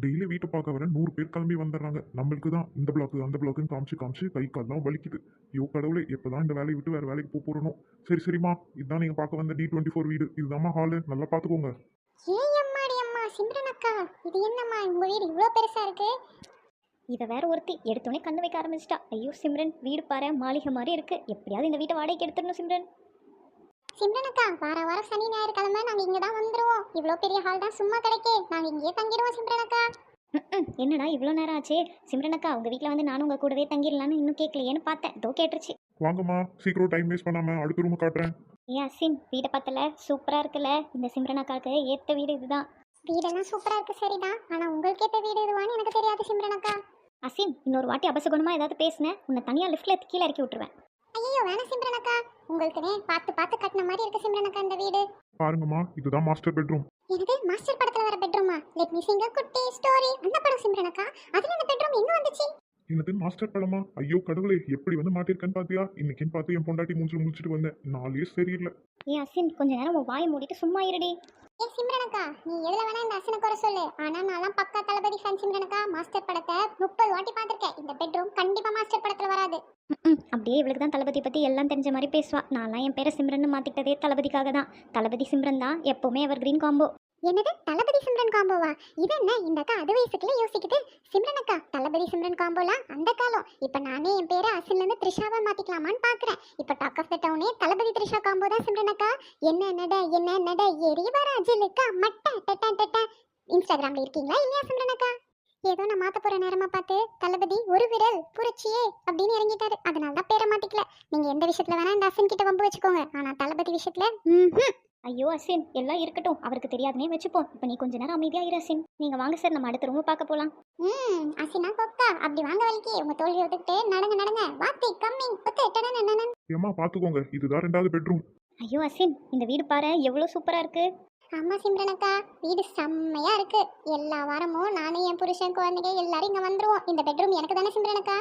Daily வீட்டை பார்க்க வர 100 பேர் கிளம்பி வந்துடுறாங்க. நம்மளுக்கு தான் இந்த பிளாக்கு அந்த பிளாக்குன்னு காமிச்சு காமிச்சு கை கால்லாம் வலிக்குது. ஐயோ கடவுளே, எப்பதான் இந்த வேலையை விட்டு வேற வேலைக்கு போறனோ. சரி சரிம்மா, இதுதான் நீங்க பார்க்க வந்த D24 வீடு. இதுதாம்மா ஹாலு, நல்லா பார்த்துக்கோங்க. ஏன் அம்மாடி அம்மா சிம்ரன் அக்கா, இது என்னம்மா உங்க வீடு இவ்வளோ பெருசா இருக்கு? இவ வேற ஒருத்தி எடுத்தோடனே கண்ணு வைக்க ஆரம்பிச்சிட்டா. ஐயோ சிம்ரன், வீடு பாரு மாளிகை மாதிரி இருக்கு. எப்படியாவது இந்த வீட்டை வாடகைக்கு எடுத்துடணும் சிம்ரன். சிம்ரன் அக்கா, வார வாரம் சனி ஞாயிறு கிழமை நாங்க இங்க தான் வந்துருவோம். இவ்வளோ பெரிய ஹால் தான் சும்மா கிடைக்கே, நாங்க இங்கேயே தங்கிடுவோம் சிம்ரன் அக்கா. என்னடா இவ்வளோ நேரம் ஆச்சே? சிம்ரன் அக்கா, உங்க வீட்டில் வந்து நானும் உங்க கூடவே தங்கிடலான்னு இன்னும் கேட்கலையேன்னு பார்த்தேன். தோ கேட்டுருச்சு. வாங்கம்மா, சீக்கிரம் டைம் வேஸ்ட் பண்ணாம அடுத்த ரூம் காட்டுறேன். ஏன் அசின், வீடை பார்த்தல சூப்பரா இருக்குல்ல? இந்த சிம்ரன் அக்காவுக்கு ஏத்த வீடு இதுதான். வீடெல்லாம் சூப்பரா இருக்கு சரிதான், ஆனா உங்களுக்கு ஏத்த வீடு இதுவான்னு எனக்கு தெரியாது சிம்ரன் அக்கா. அசின், இன்னொரு வாட்டி அபசகுணமா ஏதாவது பேசுனேன், உன்னை தனியா லிஃப்ட்ல கீழே இறக்கி விட்டுருவேன். ஐயோ வேணாம் சிம்ரன் அக்கா, உங்களுக்குனே பார்த்து பார்த்து கட்டின மாதிரி இருக்கு சிம்ரன் அக்கா இந்த வீடு. பாருங்கம்மா, இதுதான் மாஸ்டர் பெட்ரூம். எனக்கு மாஸ்டர் படத்துல வர பெட்ரூமா? லெட் மீ சிங் a குட்டி ஸ்டோரி அந்த படம் சிம்ரன் அக்கா. அதுல இந்த பெட்ரூம் எங்க வந்துச்சு? என்னது மாஸ்டர் படமா? ஐயோ கடவுளே, எப்படி வந்து மாட்டிருக்கேன்னு பாத்தியா? இன்னைக்குன்னு பார்த்து என் பொண்டாட்டி மூஞ்சில முடிச்சுட்டு வந்தேன். நாளே சரியில்லை. ஏன் அசின், கொஞ்ச நேரம் உன் வாயை மூடிட்டு சும்மா இருடி. ஏ சிம்ரன் அக்கா, நீ எதுல வேணா இந்த அசன குறை சொல்லு, ஆனா நான்லாம் பக்கா தளபதி ஃபேன் சிம்ரன் அக்கா. மாஸ்டர் படத்தை 30 வாட்டி பார்த்திருக்கேன். இந்த பெட்ரூம் கண்டிப்பா மாஸ்டர் படத்துல வராது. அப்படியே இவளுக்கு தான் தளபதி பத்தி எல்லாம் தெரிஞ்ச மாதிரி பேசுவா. நான்லாம் என் பேரை சிம்ரன் மாத்திக்கிட்டதே தளபதிக்காக தான். தளபதி சிம்ரன் தான் எப்பவுமே எவர் கிரீன் காம்போ. என்னது தளபதி சிம்ரன் காம்போவா? இது என்ன இந்த அக்கா அது வயசுக்குள்ள யோசிக்குது? சிம்ரன் அக்கா, தளபதி சிம்ரன் காம்போலாம் அந்த காலம். இப்ப நானே என் பேரை அசின்ல இருந்து த்ரிஷாவா மாத்திக்கலாமான்னு பாக்குறேன். இப்ப டாக் ஆஃப் த டவுனே தளபதி த்ரிஷா காம்போ தான் சிம்ரன் அக்கா. என்ன நட எரிவர அஜிலுக்கா மட்ட டட்ட டட்ட. இன்ஸ்டாகிராம்ல இருக்கீங்களா இல்லையா சிம்ரன் அக்கா? ஏதோ நான் மாத்த போற நேரமா பார்த்து தளபதி ஒரு விரல் புரட்சியே அப்படின்னு இறங்கிட்டாரு. அதனால தான் பேரை மாத்திக்கல. நீங்க எந்த விஷயத்துல வேணா இந்த அசின் கிட்ட வம்பு வச்சுக்கோங்க, ஆனா தளபதி விஷயத்துல ஐயோ அசின், எல்லாம் இருக்கட்டும், அவருக்கு தெரியாதுனே வச்சுப்போம். இப்போ நீ கொஞ்ச நேரம் அமைதியா இரு அசின். நீங்க வாங்க சார், நம்ம அடுத்த ரூம் பார்க்க போலாம். அசினா கொக்கா, அப்படி வாங்க வலிக்கு உங்க தோல்வி ஒத்துக்கிட்டு நடங்க வாத்தி கம்மிங் ஒத்து. ஏமா பாத்துக்கோங்க, இதுதான் 2வது பெட்ரூம். ஐயோ அசின், இந்த வீடு பாரு எவ்வளவு சூப்பரா இருக்கு. ஆமா சிம்ரன் அக்கா, வீடு செம்மையா இருக்கு. எல்லா வாரமும் நானும் என் புருஷன் குழந்தைங்க எல்லாரும் இங்க வந்துருவோம். இந்த பெட்ரூம் எனக்கு தானே சிம்ரன் அக்கா?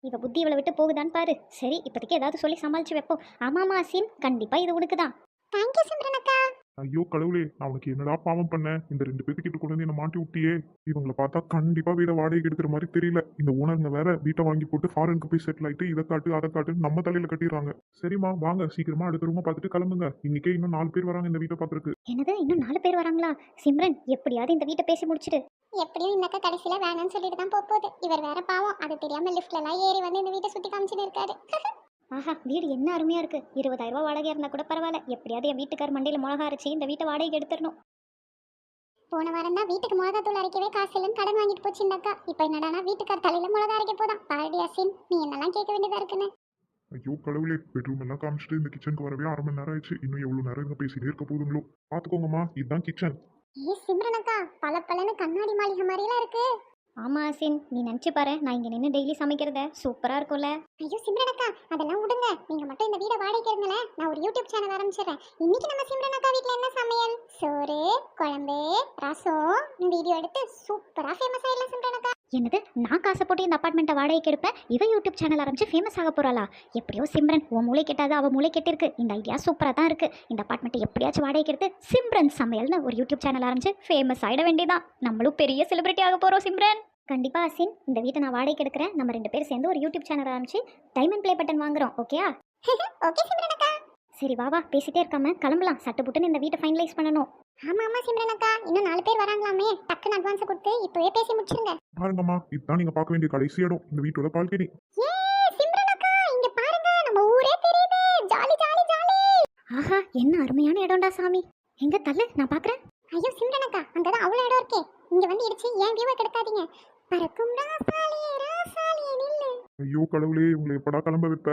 இவ புத்தி இவளை விட்டு போகுதான்னு பாரு. சரி, இப்போதைக்கு ஏதாவது சொல்லி சமாளிச்சு வைப்போம். ஆமாமா அசின், கண்டிப்பா இது உனக்கு தான். தேங்க்யூ சிம்ரன் அக்கா. ஐயோ கடவுளே, நான் உனக்கு என்னடா பாவம் பண்ணேன்? இந்த 2 பேத்துக்கிட்ட கொண்டு வந்து என்ன மாட்டி விட்டியே. இவங்களை பார்த்தா கண்டிப்பா வீடை வாடகைக்கு எடுக்கிற மாதிரி தெரியல. இந்த ஓனருங்க வேற வீட்டை வாங்கி போட்டு ஃபாரினுக்கு போய் செட்டில் ஆயிட்டு இதை காட்டு அதை காட்டு நம்ம தலையில கட்டிடுறாங்க. சரிம்மா வாங்க, சீக்கிரமா அடுத்த ரூமை பார்த்துட்டு கிளம்புங்க. இன்னைக்கே இன்னும் 4 பேர் வராங்க இந்த வீட்டை பார்க்கறதுக்கு. என்னது, இன்னும் 4 பேர் வராங்களா? சிம்ரன், எப்படியாவது இந்த வீட்டை பேசி முடிச்சிடு. எப்படியும் இந்த அக்கா கடைசியில வேணாம்னு சொல்லிட்டு தான் போகுது. இவர் வேற பாவம், அது தெரியாம லிஃப்ட்ல எல்லாம் ஏறி வந்து இந்த வீட்டை சுத்தி காமிச்சுட்டு இருக்காரு. ஆஹா, வீடு என்ன அருமையா இருக்கு. 20,000 ரூபாய் வாடகை இருந்தா கூட பரவாயில்ல. எப்படியாவது என் வீட்டுக்கார் மண்டையில மிளகா அரைச்சி இந்த வீட்டை வாடகைக்கு எடுத்துடணும். போன வாரம் தான் வீட்டுக்கு மிளகாத்தூள் அரைக்கவே காசு இல்லைன்னு கடன் வாங்கிட்டு போச்சு இந்த அக்கா. இப்ப என்னடானா வீட்டுக்கார் தலையில மிளகா அரைக்க போதான். பாரடி அசின், நீ என்னெல்லாம் கேட்க வேண்டியதா இருக்குன்னு. ஐயோ கடவுளே, பெட்ரூம் எல்லாம் காமிச்சிட்டு இந்த கிச்சனுக்கு வரவே 1/2 மணி நேரம் ஆயிடுச்சு. இன்னும் எவ்வளவு நேரம் இங்க பேசிட்டே இருக்க போதுங்களோ. பாத்துக்கோங்கம்மா, இதுதான் கிச்சன். ஏ சிம்ரன் அக்கா, பல கண்ணாடி மாளிகை மாதிரிலாம் இருக்கு. ஆமா அசின், நீ நினைச்சு பாரு, நான் இங்க நின்று டெய்லி சமைக்கிறத சூப்பரா இருக்கும்ல. ஐயோ சிம்ரன் அக்கா, அதெல்லாம் விடுங்க. நீங்க மட்டும் இந்த வீடை வாடகைக்கு இருங்களேன், நான் ஒரு யூடியூப் சேனல் ஆரம்பிச்சிடுறேன். இன்னைக்கு நம்ம சிம்ரன் அக்கா வீட்ல என்ன சமையல், சோறு குழம்பு ரசம் வீடியோ எடுத்து சூப்பரா ஃபேமஸ் ஆயிடலாம் சிம்ரன் அக்கா. என்னது, நான் காசை போட்டு இந்த அப்பார்ட்மெண்ட்டை வாடகைக்கு எடுப்பேன், இவ யூடியூப் சேனல் ஆரம்பிச்சு ஃபேமஸ் ஆக போறாளா? எப்படியோ சிம்ரன், உன் மூளை கெட்டாது அவ மூளை கெட்டிருக்கு. இந்த ஐடியா சூப்பரா தான் இருக்கு. இந்த அப்பார்ட்மெண்ட்டை எப்படியாச்சும் வாடகைக்கு எடுத்து சிம்ரன் சமையல்னு ஒரு யூடியூப் சேனல் ஆரம்பிச்சு ஃபேமஸ் ஆயிட வேண்டியதான். நம்மளும் பெரிய செலிபிரிட்டி ஆக போறோம் சிம்ரன். கண்டிப்பா அசின், இந்த வீட்டை நான் வாடகைக்கு எடுக்கிறேன். நம்ம 2 பேர் சேர்ந்து ஒரு யூடியூப் சேனல் ஆரம்பிச்சு டைமண்ட் ப்ளே பட்டன் வாங்குறோம். ஓகேயா? ஓகே சிம்ரன் அக்கா. சரி வா பேசிட்டே இருக்காம கிளம்பலாம். சட்டு புட்டுன்னு இந்த வீட்டை ஃபைனலைஸ் பண்ணணும். ஆமா சிம்ரன் அக்கா, இன்னும் 4 பேர் வராங்களாமே. டக்குன்னு அட்வான்ஸ் கொடுத்து இப்பவே பேசி முடிச்சிருங்க. பாருங்கம்மா, இதுதான் நீங்க பார்க்க வேண்டிய கடைசி இடம், இந்த வீட்டோட பால்கனி. ஏ சிம்ரன் அக்கா, இங்க பாருங்க, நம்ம ஊரே தெரியுது. Jolly jolly jolly. ஆஹா, என்ன அருமையான இடம்டா சாமி. எங்க தள்ளு, நான் பாக்குறேன். ஐயோ சிம்ரன் அக்கா, அங்கதான் அவ்வளவு இடம் இருக்கே. இங்க வந்து இடிச்சு ஏன் வியூவை கெடுக்காதீங்க. பறக்கும் ராசாலியே ராசாலியே நில்லு. ஐயோ கடவுளே, உங்களை எப்படா கிளம்ப வைப்ப?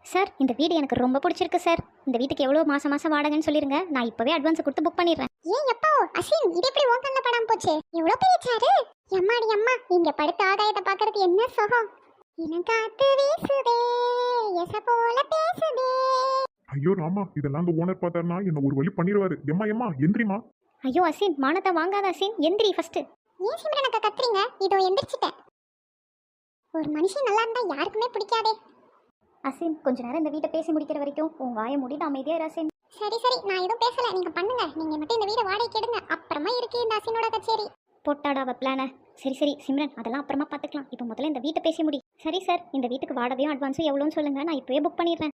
சார், இந்த வீடு எனக்கு ரொம்ப பிடிச்சிருக்கு சார். இந்த வீட்டுக்கு எவ்வளோ மாசம் வாடகைன்னு சொல்லிருங்க, நான் இப்பவே அட்வான்ஸ் கொடுத்து புக் பண்ணிடுறேன். ஏன் எப்போ அசின், இது எப்படி உன் கண்ணில் படாம போச்சு? எவ்வளவு பெரிய சேரு. எம்மாடி அம்மா, இங்க படுத்த ஆகாயத்தை பாக்குறது என்ன சுகம். காத்து வீசுதே எச போல பேசுதே. ஐயோ ராமா, இதெல்லாம் அந்த ஓனர் பார்த்தாருன்னா என்ன ஒரு வழி பண்ணிடுவாரு. எம்மா எந்திரிமா. ஐயோ அசின், மானத்தை வாங்காத அசின், எந்திரி ஃபர்ஸ்ட். ஏன் சிம்ரன் அக்கா கத்துறீங்க? இதோ எந்திரிச்சிட்டேன். ஒரு மனுஷன் நல்லா இருந்தா யாருக்குமே பிடிக்காதே. அசின், கொஞ்ச நேரம் இந்த வீட்டை பேசி முடிக்கிற வரைக்கும் உன் வாயை மூடிட்டு அமைதியா இரு அசின். சரி நான் எதுவும் பேசல, நீங்க பண்ணுங்க. நீங்க மட்டும் இந்த வீடை வாடகைக்கு எடுங்க, அப்புறம் பயங்கரமா இருக்கு இந்த அசினோட கச்சேரி. போட்டாடா அவ பிளானை. சரி சரி சிம்ரன், அதெல்லாம் அப்புறமா பார்த்துக்கலாம். இப்போ முதல்ல இந்த வீட்டை பேசி முடி. சரி சார், இந்த வீட்டுக்கு வாடகையும் அட்வான்ஸும் எவ்வளோன்னு சொல்லுங்கள், நான் இப்போவே புக் பண்ணிடுறேன்.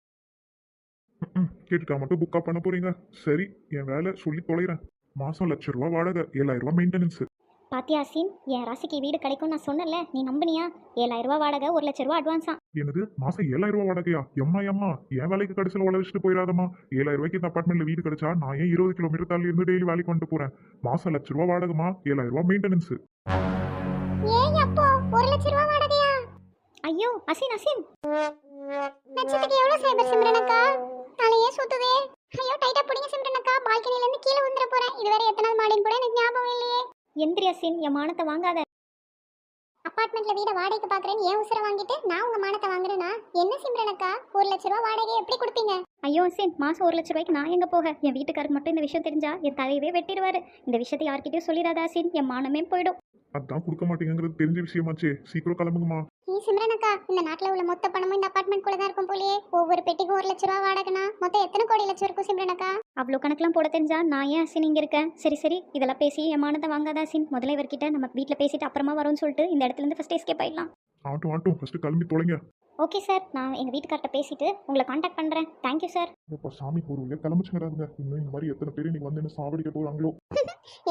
கேட்டுட்டா மட்டும் புக்கா பண்ண போறீங்க? சரி, என் வேலை சொல்லி தொலைகிறேன். மாசம் ₹1,00,000 வாடகை, ₹7,000 மெயின்டெனன்ஸ். பாத்தியா அசின், என் ராசிக்கு வீடு கிடைக்கும்னு நான் சொன்னேன்ல, நீ நம்பினியா? ₹7,000 வாடகை, ₹1,00,000 அட்வான்ஸா? என்னது மாசம் ₹7,000 வாடகையா? எம்மா என் வேலைக்கு கடைசியில் உழைச்சிட்டு போயிடாதம்மா. ₹7,000 இந்த அபார்ட்மெண்ட்ல வீடு கிடைச்சா நான் ஏன் 20 கிலோமீட்டர் தள்ளி இருந்து டெய்லி வேலைக்கு வந்துட்டு போறேன்? மாசம் ₹1,00,000 வாடகைமா, ₹7,000 மெயின்டெனன்ஸ். ஏய் அப்போ 1,00,000 வாடகையா? ஐயோ அசின் அசின், லட்சத்துக்கு எவ்வளவு சேபர் சிம்ரனக்கா? தலையே சுத்துதே. ஐயோ டைட்டா பிடிங்க சிம்ரனக்கா, பால்கனில இருந்து கீழே வந்துற போறேன். இதுவரை எத்தனை மாடின்னு கூட எனக்கு ஞாபகம் இல்லையே. எந்திரி அசின், என் மானத்தை வாங்காத. அபார்ட்மெண்ட்ல வீட வாடகைக்கு பாக்குறேன்னு ஏன் உசுர வாங்கிட்டு நான் உங்க மானத்தை வாங்குறேனா? என்ன சிம்ரனக்கா, ₹1,00,000 வாடகை எப்படி கொடுப்பீங்க? ஐயோ அசின், மாதம் ₹1,00,000 நான் எங்கே போக? என் வீட்டுக்காருக்கு மட்டும் இந்த விஷயம் தெரிஞ்சா என் தலையவே வெட்டிடுவாரு. இந்த விஷயத்தை யார்கிட்டயும் சொல்லிடாத அசின், என் மானமே போயிடும். அதான் கொடுக்க மாட்டேங்கிறது தெரிஞ்ச விஷயமாச்சே. சீக்கிரம் கிளம்புங்கம்மா. சிம்ரனக்கா, இந்த நாட்டுல உள்ள மொத்த பணமும் இந்த அபார்ட்மெண்ட் கூட தான் இருக்கும் போலயே. ஒவ்வொரு பெட்டிக்கும் ₹1,00,000 வாடகைனா மொத்தம் எத்தனை கோடி லட்சம் இருக்கும் சிம்ரனக்கா? அவ்வளோ கணக்கெலாம் போட தெரிஞ்சா நான் ஏன் அசின் இங்கே இருக்கேன்? சரி சரி, இதெல்லாம் பேசி என் மானத்தை வாங்காத அசின். முதல்ல இவர்கிட்ட நம்ம வீட்டில் பேசிட்டு அப்புறமா வரோம்னு சொல்லிட்டு இந்த இடத்துல இருந்து ஃபஸ்ட் எஸ்கேப் ஆயிடலாம். ஆட்டும் ஃபர்ஸ்ட் கிளம்பி தொலைங்க. ஓகே சார், நான் எங்கள் வீட்டுக்கார்ட்ட பேசிட்டு உங்களை காண்டாக்ட் பண்ணுறேன். Thank you sir. இப்போ சாமி ஒரு வழியா கிளம்பிச்சுங்கிறாங்க. இன்னும் இந்த மாதிரி எத்தனை பேர் இன்னைக்கு வந்து என்ன சாவடிக்க போறாங்களோ.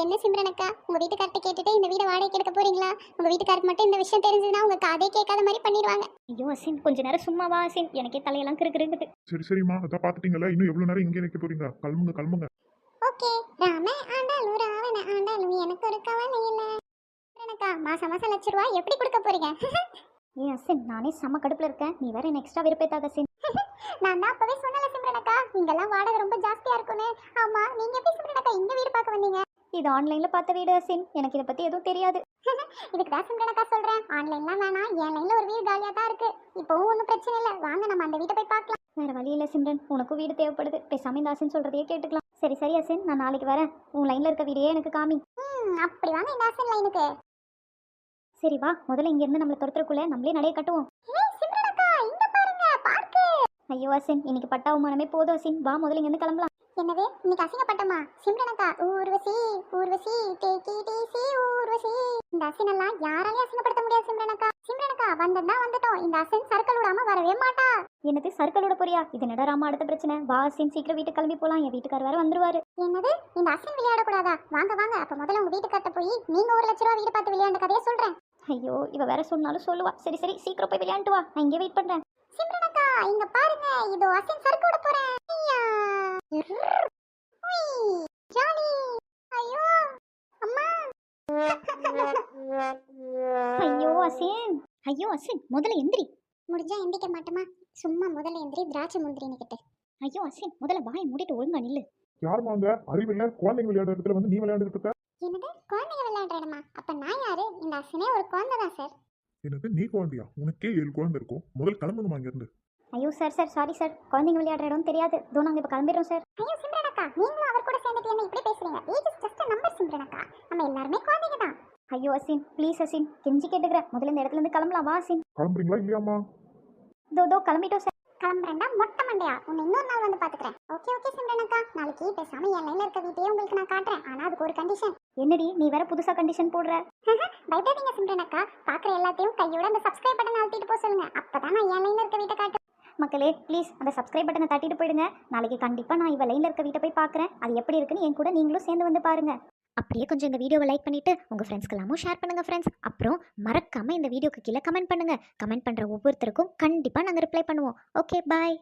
என்ன சிம்ரனக்கா, உங்க வீட்டுக்கார்ட்ட கேட்டுட்டு இந்த வீட வாடகைக்கு எடுக்க போறீங்களா? உங்க வீட்டுக்காருக்கு மட்டும் இந்த விஷயம் தெரிஞ்சதுன்னா உங்க காதே கேட்காத மாதிரி பண்ணிடுவாங்க. ஐயோ அசின், கொஞ்ச நேரம் சும்மாவா அசின், எனக்கே தலையெல்லாம் கிறுக்குறது. சரிம்மா, அதான் பாத்துட்டீங்களா? இன்னும் எவ்வளவு நேரம் இங்கே நிக்க போறீங்க? கிளம்புங்க. ஓகே, ராம ஆண்டாலும் ராவண ஆண்டாலும் எனக்கு ஒரு கவலை இல்ல. சிம்ரனக்கா, மாசம் ₹1,00,000 எப்படி கொடுக்க போறீங்க? ஏன் அசின், நானே செம்ம கடுப்பில் இருக்கேன், நீ வேற என்ன எக்ஸ்ட்ரா விருப்பத்தாத அசின். நான் தான் அப்பவே சொன்னல சிம்ரனக்கா, இங்கெல்லாம் வாடகை ரொம்ப ஜாஸ்தியா இருக்குன்னு. ஆமா, நீங்க எப்படி சிம்ரனக்கா இங்க வீடு பார்க்க வந்தீங்க? இது ஆன்லைனில் பார்த்த வீடு அசின், எனக்கு இதை பற்றி எதுவும் தெரியாது. இதுக்கு தான் சிம்ரனக்கா சொல்றேன், ஆன்லைன்லாம் வேணாம், என் லைன்ல ஒரு வீடு காலியா தான் இருக்கு. இப்போவும் ஒன்றும் பிரச்சனை இல்லை, வாங்க நம்ம அந்த வீட்டை போய் பார்க்கலாம். வேற வழி இல்லை சிம்ரன், உனக்கும் வீடு தேவைப்படுது. பேசாம இந்த அசின் சொல்கிறதையே கேட்டுக்கலாம். சரி சரி அசின், நான் நாளைக்கு வரேன். உன் லைனில் இருக்க வீடியே எனக்கு காமி. அப்படி வாங்க இந்த ஆசன் லைனுக்கு. சரி வா, முதல்ல இங்கேருந்து நம்மளை துரத்துறக்குள்ளே நம்மளே நடைய கட்டுவோம். ஏய் சிம்ரனக்கா, இங்க பாருங்க பார்க்கு. ஐயோ அசின், இன்னைக்கு பட்டாவுமானமே போதும் அசின், வா முதல்ல இங்கேருந்து கிளம்பலாம். என்னது இன்னைக்கு அசிங்கப்பட்டமா? சிம்ரனக்கா, ஊர்வசி ஊர்வசி டேக்கி டேசி ஊர்வசி. இந்த அசினெல்லாம் யாராலையும் அசிங்கப்படுத்த முடியாது சிம்ரனக்கா வந்தா வந்துட்டோம். இந்த அசின் சர்க்கிள் விடாம வரவே மாட்டா. என்னது சர்க்கிளோட போறியா? இது நடராம அடுத்த பிரச்சனை. வா அசின், சீக்கிரம் வீட்டுக்கு கிளம்பி போலாம், என் வீட்டுக்கார் வேற வந்துருவாரு. என்னது இந்த அசின் விளையாடக்கூடாதா? வாங்க வாங்க, அப்ப முதல்ல உங்க வீட்டுக்கார்ட்ட போய் நீங்க ₹1,00,000 வீடு பார்த்து விளையாண்ட கதையை சொல்றேன். ஐயோ, இவ வேற சொன்னாலும் சொல்லுவா. சரி சரி, சீக்கிரம் போய் விளையாண்டு வா, நான் இங்கே வெயிட் பண்றேன். சிம்ரனக்கா, இங்க பாருங்க, இதோ அசின் சர்க்கோட போறேன். ஐயா ஜாலி. ஐயோ அம்மா. ஐயோ அசின், முதல்ல எந்திரி. முடிஞ்சா எந்திக்க மாட்டோமா? சும்மா முதல்ல எந்திரி, திராட்சை முந்திரி நிக்கிட்டு. ஐயோ அசின், முதல்ல வாயை மூடிட்டு ஒழுங்கா நில்லு. யாருமா அங்க? அறிவில்ல, குழந்தைங்க விளையாடுற இடத்துல வந்து நீ விளையாண்டுட்டு இருக்க. என்னது குழந்தைங்க விளையாடுற இடமா? அப்ப நான் யாரு? இந்த அசினே ஒரு குழந்தை தான் சார். என்னது நீ குழந்தையா? உனக்கே 7 குழந்தை இருக்கும். முதல் கிளம்புங்கம்மா இங்க இருந்து. ஐயோ சார் சாரி சார், குழந்தைங்க விளையாடுற இடம் தெரியாது. இதோ நாங்கள் இப்போ கிளம்பிடுறோம் சார். ஐயோ சிம்ரனக்கா, நீங்களும் அவர் கூட சேர்ந்துட்டு என்ன இப்படி பேசுறீங்க? Age is just a number சிம்ரனக்கா, நம்ம எல்லாருமே குழந்தைங்க தான். ஐயோ அசின், ப்ளீஸ் அசின், கெஞ்சி கேட்டுக்கிறேன், முதல்ல இந்த இடத்துல இருந்து கிளம்பலாம். வா அசின். கிளம்புறீங்களா இல்லையாம்மா? இதோ கிளம்பிட்டோம் சார். கிளம்புறேன்டா மொட்டை மண்டையா, உன்னை இன்னொரு நாள் வந்து பாத்துக்கிறேன். ஓகே சிம்ரனக்கா, நாளைக்கு பேசாம என் லைன்ல இருக்க வீட்டையே உங்களுக்கு நான் காட்டுறேன். ஆனா அதுக்கு ஒரு கண்டிஷன். என்னடி நீ வேற புதுசா கண்டிஷன் போடுற? பயப்படாதீங்க சிம்ரனக்கா, பாக்குற எல்லாத்தையும் கையோட அந்த சப்ஸ்கிரைப் பட்டன் அழுத்திட்டு போக சொல்லுங்க. அப்பதான் நான் என் லைன்ல இருக்க வீட்டை காட்டுறேன். மக்களே ப்ளீஸ் அந்த சப்ஸ்கிரைப் பட்டனை தட்டிட்டு போயிடுங்க. நாளைக்கு கண்டிப்பாக நான் இவ லைனில் இருக்க வீட்டை போய் பார்க்குறேன். அது எப்படி இருக்குன்னு என் கூட நீங்களும் சேர்ந்து வந்து பாருங்கள். அப்படியே கொஞ்சம் இந்த வீடியோவை லைக் பண்ணிவிட்டு உங்கள் ஃப்ரெண்ட்ஸ்க்கெல்லாமும் ஷேர் பண்ணுங்கள் ஃப்ரெண்ட்ஸ். அப்புறம் மறக்காமல் இந்த வீடியோக்கு கீழே கமெண்ட் பண்ணுங்கள். கமெண்ட் பண்ணுற ஒவ்வொருத்தருக்கும் கண்டிப்பாக நாங்கள் ரிப்ளை பண்ணுவோம். Okay bye.